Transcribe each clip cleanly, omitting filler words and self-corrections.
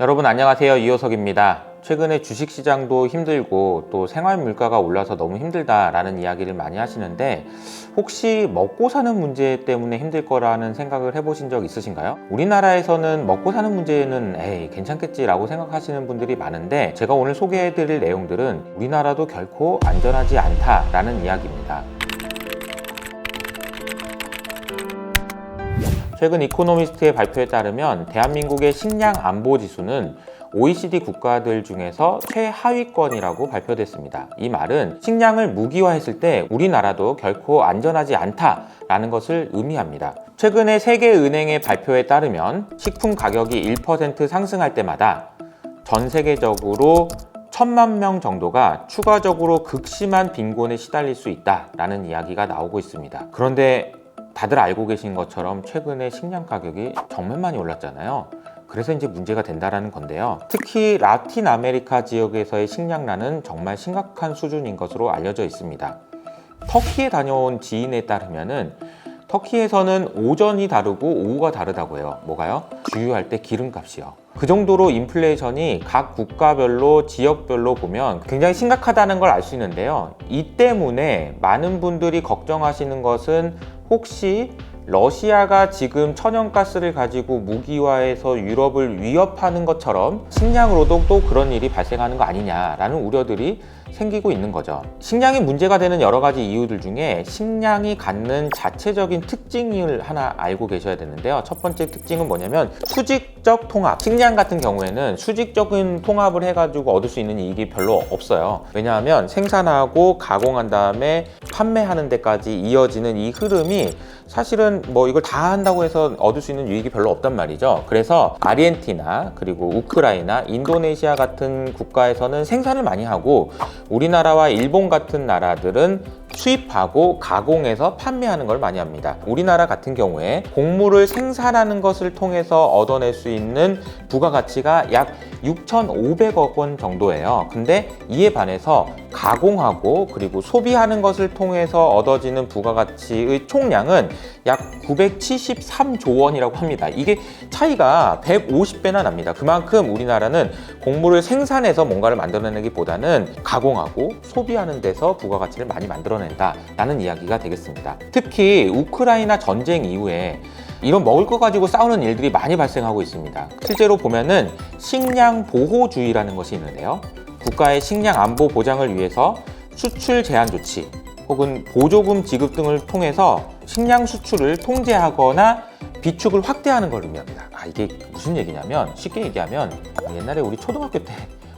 여러분 안녕하세요. 이호석입니다. 최근에 주식시장도 힘들고 또 생활물가가 올라서 너무 힘들다라는 이야기를 많이 하시는데 혹시 먹고 사는 문제 때문에 힘들 거라는 생각을 해보신 적 있으신가요? 우리나라에서는 먹고 사는 문제는 괜찮겠지라고 생각하시는 분들이 많은데 제가 오늘 소개해드릴 내용들은 우리나라도 결코 안전하지 않다라는 이야기입니다. 최근 이코노미스트의 발표에 따르면 대한민국의 식량 안보 지수는 OECD 국가들 중에서 최하위권이라고 발표됐습니다. 이 말은 식량을 무기화했을 때 우리나라도 결코 안전하지 않다라는 것을 의미합니다. 최근에 세계은행의 발표에 따르면 식품 가격이 1% 상승할 때마다 전 세계적으로 1,000만 명 정도가 추가적으로 극심한 빈곤에 시달릴 수 있다라는 이야기가 나오고 있습니다. 그런데 다들 알고 계신 것처럼 최근에 식량 가격이 정말 많이 올랐잖아요. 그래서 이제 문제가 된다는 건데요. 특히 라틴 아메리카 지역에서의 식량난은 정말 심각한 수준인 것으로 알려져 있습니다. 터키에 다녀온 지인에 따르면은 터키에서는 오전이 다르고 오후가 다르다고 해요. 뭐가요? 주유할 때 기름값이요. 그 정도로 인플레이션이 각 국가별로 지역별로 보면 굉장히 심각하다는 걸 알 수 있는데요. 이 때문에 많은 분들이 걱정하시는 것은 혹시 러시아가 지금 천연가스를 가지고 무기화해서 유럽을 위협하는 것처럼 식량으로도 또 그런 일이 발생하는 거 아니냐라는 우려들이 생기고 있는 거죠. 식량이 문제가 되는 여러 가지 이유들 중에 식량이 갖는 자체적인 특징을 하나 알고 계셔야 되는데요. 첫 번째 특징은 뭐냐면 수직적 통합. 식량 같은 경우에는 수직적인 통합을 해가지고 얻을 수 있는 이익이 별로 없어요. 왜냐하면 생산하고 가공한 다음에 판매하는 데까지 이어지는 이 흐름이 사실은 뭐 이걸 다 한다고 해서 얻을 수 있는 유익이 별로 없단 말이죠. 그래서 아르헨티나 그리고 우크라이나, 인도네시아 같은 국가에서는 생산을 많이 하고 우리나라와 일본 같은 나라들은 수입하고 가공해서 판매하는 걸 많이 합니다. 우리나라 같은 경우에 곡물을 생산하는 것을 통해서 얻어낼 수 있는 부가가치가 약 6,500억 원 정도예요. 근데 이에 반해서 가공하고 그리고 소비하는 것을 통해서 얻어지는 부가가치의 총량은 약 973조 원이라고 합니다. 이게 차이가 150배나 납니다. 그만큼 우리나라는 곡물을 생산해서 뭔가를 만들어내기보다는 가공하고 소비하는 데서 부가가치를 많이 만들어낸다라는 이야기가 되겠습니다. 특히 우크라이나 전쟁 이후에 이런 먹을 거 가지고 싸우는 일들이 많이 발생하고 있습니다. 실제로 보면은 식량 보호주의라는 것이 있는데요. 국가의 식량 안보 보장을 위해서 수출 제한 조치 혹은 보조금 지급 등을 통해서 식량 수출을 통제하거나 비축을 확대하는 걸 의미합니다. 이게 무슨 얘기냐면 쉽게 얘기하면 옛날에 우리 초등학교 때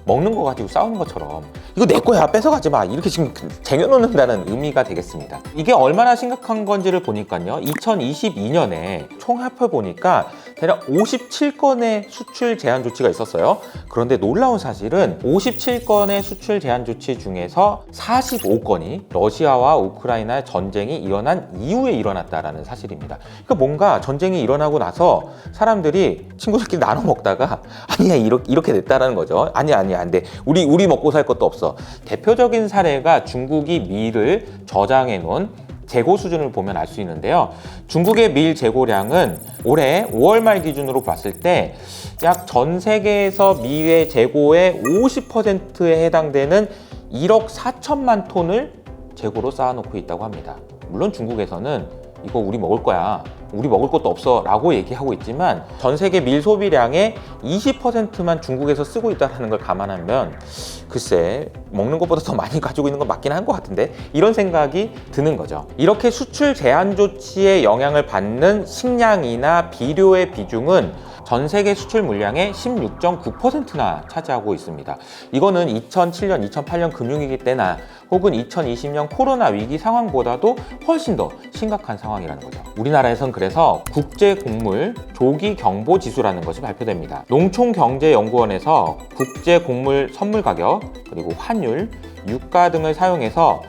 먹는 거 가지고 싸우는 것처럼 이거 내 거야 뺏어가지 마 이렇게 지금 쟁여놓는다는 의미가 되겠습니다. 이게 얼마나 심각한 건지를 보니까요. 2022년에 총합해 보니까 대략 57건의 수출 제한 조치가 있었어요. 그런데 놀라운 사실은 57건의 수출 제한 조치 중에서 45건이 러시아와 우크라이나의 전쟁이 일어난 이후에 일어났다는 사실입니다. 그러니까 뭔가 전쟁이 일어나고 나서 사람들이 친구들끼리 나눠 먹다가 아니야 이렇게 됐다라는 거죠. 아니야 안 돼. 우리 먹고 살 것도 없어. 대표적인 사례가 중국이 밀을 저장해 놓은 재고 수준을 보면 알 수 있는데요. 중국의 밀 재고량은 올해 5월 말 기준으로 봤을 때 약 전 세계에서 밀의 재고의 50%에 해당되는 1억 4천만 톤을 재고로 쌓아놓고 있다고 합니다. 물론 중국에서는 이거 우리 먹을 거야. 우리 먹을 것도 없어 라고 얘기하고 있지만 전 세계 밀 소비량의 20%만 중국에서 쓰고 있다는 걸 감안하면 글쎄 먹는 것보다 더 많이 가지고 있는 건 맞긴 한 것 같은데 이런 생각이 드는 거죠. 이렇게 수출 제한 조치의 영향을 받는 식량이나 비료의 비중은 전 세계 수출 물량의 16.9%나 차지하고 있습니다. 이거는 2007년, 2008년 금융위기 때나 혹은 2020년 코로나 위기 상황보다도 훨씬 더 심각한 상황이라는 거죠. 우리나라에선 그래서 국제곡물 조기경보지수라는 것이 발표됩니다. 농촌경제연구원에서 국제곡물 선물가격, 그리고 환율, 유가 등을 사용해서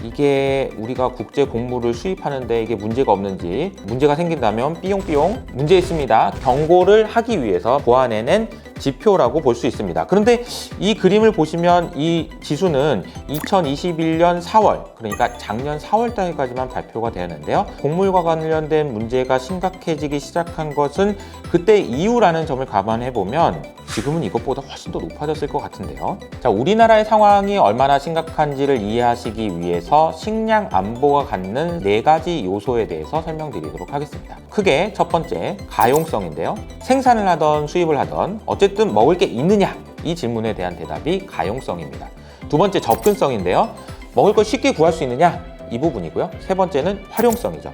이게 우리가 국제 곡물을 수입하는데 이게 문제가 없는지, 문제가 생긴다면 삐용삐용 문제 있습니다 경고를 하기 위해서 보완해낸 지표라고 볼 수 있습니다. 그런데 이 그림을 보시면 이 지수는 2021년 4월, 그러니까 작년 4월 달까지만 발표가 되었는데요. 곡물과 관련된 문제가 심각해지기 시작한 것은 그때 이후라는 점을 감안해 보면 지금은 이것보다 훨씬 더 높아졌을 것 같은데요. 자, 우리나라의 상황이 얼마나 심각한지를 이해하시기 위해서 식량 안보가 갖는 4가지 요소에 대해서 설명드리도록 하겠습니다. 크게 첫 번째, 가용성인데요. 생산을 하던 수입을 하던 어쨌든 먹을 게 있느냐? 이 질문에 대한 대답이 가용성입니다. 두 번째, 접근성인데요. 먹을 걸 쉽게 구할 수 있느냐? 이 부분이고요. 세 번째는 활용성이죠.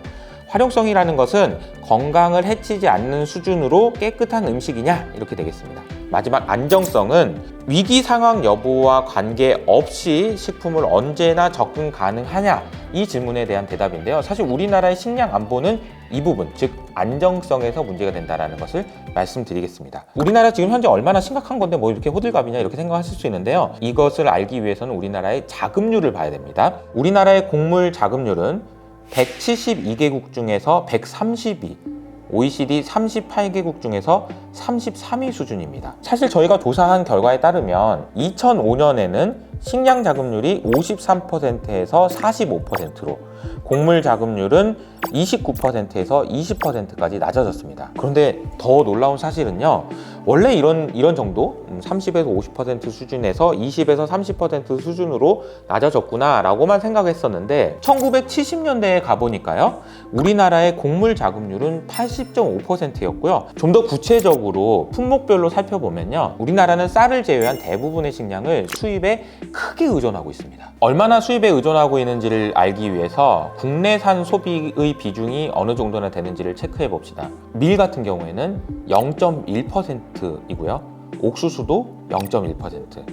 활용성이라는 것은 건강을 해치지 않는 수준으로 깨끗한 음식이냐? 이렇게 되겠습니다. 마지막, 안정성은 위기 상황 여부와 관계없이 식품을 언제나 접근 가능하냐? 이 질문에 대한 대답인데요. 사실 우리나라의 식량 안보는 이 부분, 즉 안정성에서 문제가 된다는 것을 말씀드리겠습니다. 우리나라 지금 현재 얼마나 심각한 건데 뭐 이렇게 호들갑이냐 이렇게 생각하실 수 있는데요. 이것을 알기 위해서는 우리나라의 자급률을 봐야 됩니다. 우리나라의 곡물 자급률은 172개국 중에서 132, OECD 38개국 중에서 33위 수준입니다. 사실 저희가 조사한 결과에 따르면 2005년에는 식량 자급률이 53%에서 45%로, 곡물 자급률은 29%에서 20%까지 낮아졌습니다. 그런데 더 놀라운 사실은요, 원래 이런 정도 30에서 50% 수준에서 20에서 30% 수준으로 낮아졌구나 라고만 생각했었는데 1970년대에 가보니까요, 우리나라의 곡물 자급률은 80.5%였고요. 좀 더 구체적으로 품목별로 살펴보면요, 우리나라는 쌀을 제외한 대부분의 식량을 수입에 크게 의존하고 있습니다. 얼마나 수입에 의존하고 있는지를 알기 위해서 국내산 소비의 비중이 어느 정도나 되는지를 체크해 봅시다. 밀 같은 경우에는 0.1%이고요. 옥수수도 0.1%,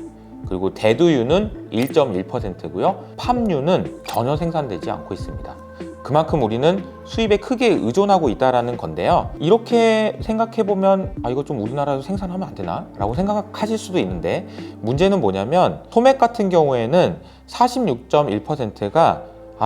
그리고 대두유는 1.1%고요. 팜유는 전혀 생산되지 않고 있습니다. 그만큼 우리는 수입에 크게 의존하고 있다는 건데요. 이렇게 생각해보면 이거 좀 우리나라에서 생산하면 안 되나? 라고 생각하실 수도 있는데, 문제는 뭐냐면 소맥 같은 경우에는 46.1%가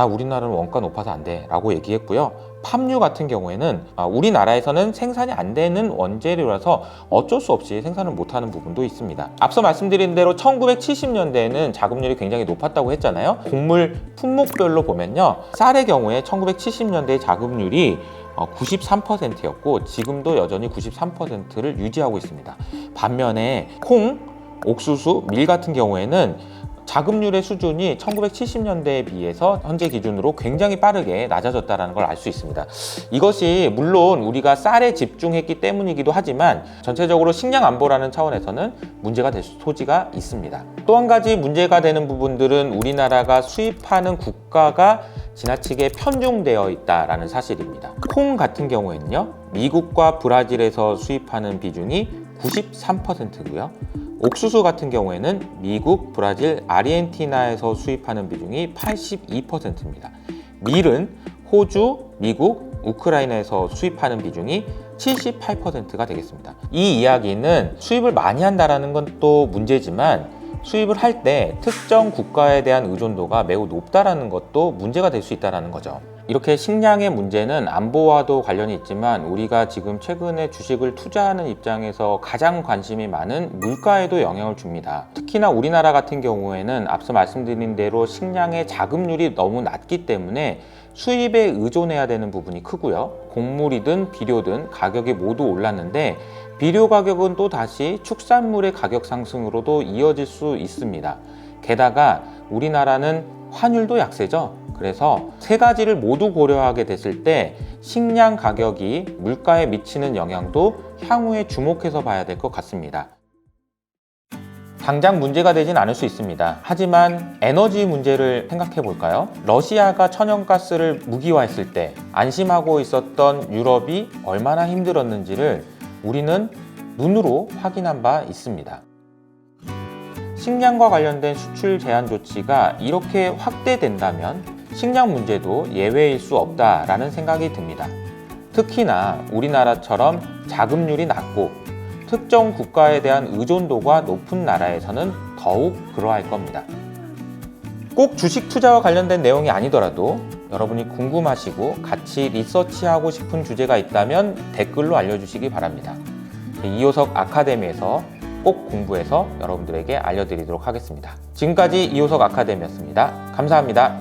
우리나라는 원가 높아서 안 돼 라고 얘기했고요. 팜유 같은 경우에는 우리나라에서는 생산이 안 되는 원재료라서 어쩔 수 없이 생산을 못하는 부분도 있습니다. 앞서 말씀드린 대로 1970년대에는 자급률이 굉장히 높았다고 했잖아요. 곡물 품목별로 보면요, 쌀의 경우에 1970년대 자급률이 93%였고 지금도 여전히 93%를 유지하고 있습니다. 반면에 콩, 옥수수, 밀 같은 경우에는 자급률의 수준이 1970년대에 비해서 현재 기준으로 굉장히 빠르게 낮아졌다는 걸 알 수 있습니다. 이것이 물론 우리가 쌀에 집중했기 때문이기도 하지만 전체적으로 식량 안보라는 차원에서는 문제가 될 소지가 있습니다. 또 한 가지 문제가 되는 부분들은 우리나라가 수입하는 국가가 지나치게 편중되어 있다는 사실입니다. 콩 같은 경우에는요, 미국과 브라질에서 수입하는 비중이 93%고요. 옥수수 같은 경우에는 미국, 브라질, 아르헨티나에서 수입하는 비중이 82%입니다. 밀은 호주, 미국, 우크라이나에서 수입하는 비중이 78%가 되겠습니다. 이 이야기는 수입을 많이 한다는 건 또 문제지만 수입을 할 때 특정 국가에 대한 의존도가 매우 높다는 것도 문제가 될 수 있다는 거죠. 이렇게 식량의 문제는 안보와도 관련이 있지만 우리가 지금 최근에 주식을 투자하는 입장에서 가장 관심이 많은 물가에도 영향을 줍니다. 특히나 우리나라 같은 경우에는 앞서 말씀드린 대로 식량의 자급률이 너무 낮기 때문에 수입에 의존해야 되는 부분이 크고요. 곡물이든 비료든 가격이 모두 올랐는데 비료 가격은 또 다시 축산물의 가격 상승으로도 이어질 수 있습니다. 게다가 우리나라는 환율도 약세죠. 그래서 세 가지를 모두 고려하게 됐을 때 식량 가격이 물가에 미치는 영향도 향후에 주목해서 봐야 될 것 같습니다. 당장 문제가 되진 않을 수 있습니다. 하지만 에너지 문제를 생각해 볼까요? 러시아가 천연가스를 무기화했을 때 안심하고 있었던 유럽이 얼마나 힘들었는지를 우리는 눈으로 확인한 바 있습니다. 식량과 관련된 수출 제한 조치가 이렇게 확대된다면 식량 문제도 예외일 수 없다라는 생각이 듭니다. 특히나 우리나라처럼 자급률이 낮고 특정 국가에 대한 의존도가 높은 나라에서는 더욱 그러할 겁니다. 꼭 주식 투자와 관련된 내용이 아니더라도 여러분이 궁금하시고 같이 리서치하고 싶은 주제가 있다면 댓글로 알려주시기 바랍니다. 이호석 아카데미에서 꼭 공부해서 여러분들에게 알려드리도록 하겠습니다. 지금까지 이호석 아카데미였습니다. 감사합니다.